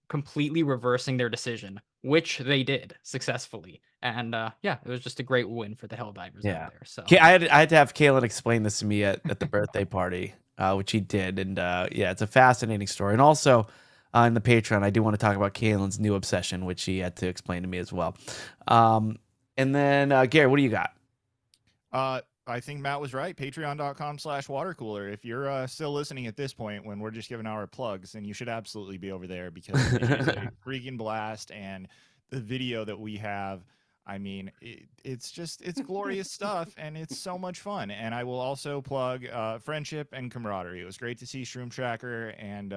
completely reversing their decision, which they did successfully. And it was just a great win for the Helldivers out there. So I had to have Kaylin explain this to me at the birthday party, which he did. And it's a fascinating story. And also in the Patreon, I do want to talk about Kaylin's new obsession, which he had to explain to me as well. And then, Gary, what do you got? I think Matt was right. Patreon.com/watercooler. If you're still listening at this point when we're just giving our plugs, then you should absolutely be over there because it is a freaking blast. And the video that we have, I mean, it's glorious stuff and it's so much fun. And I will also plug friendship and camaraderie. It was great to see Shroom Tracker and,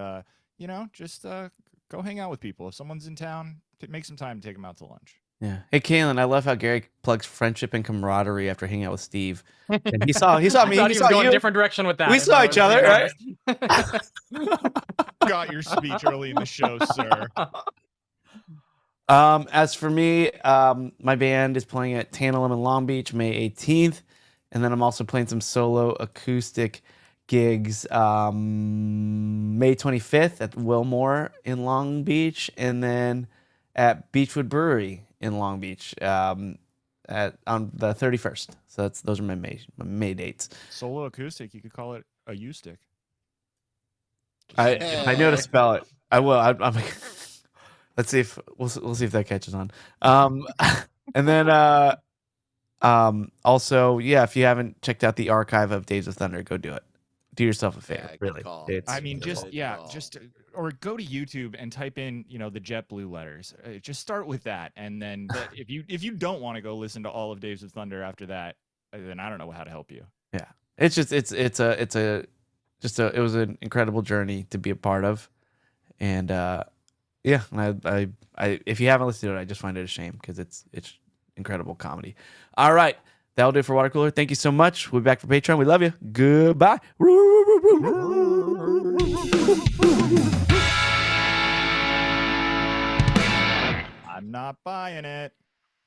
just go hang out with people. If someone's in town, make some time to take them out to lunch. Yeah. Hey, Kaylin, I love how Gary plugs friendship and camaraderie after hanging out with Steve. And he saw me. I thought He he was saw going you. a different direction with that. We saw each other, right? Got your speech early in the show, sir. As for me, my band is playing at Tantalum in Long Beach May 18th. And then I'm also playing some solo acoustic gigs May 25th at Wilmore in Long Beach. And then at Beechwood Brewery in Long Beach on the 31st. So those are my May dates. Solo acoustic, you could call it a U-stick. I know to spell it. I will. I'm let's see if we'll see if that catches on. And then Also, yeah, if you haven't checked out the archive of Days of Thunder, go do it. Do yourself a favor. Yeah, good really. call. It's I mean, just Good yeah, call. just or go to YouTube and type in, the JetBlue letters. Just start with that, and then if you don't want to go listen to all of Days of Thunder after that, then I don't know how to help you. yeah. It's just it was an incredible journey to be a part of, and yeah, and I if you haven't listened to it, I just find it a shame because it's incredible comedy. All right. That'll do it for Watercooler. Thank you so much. We'll be back for Patreon. We love you. Goodbye. I'm not buying it.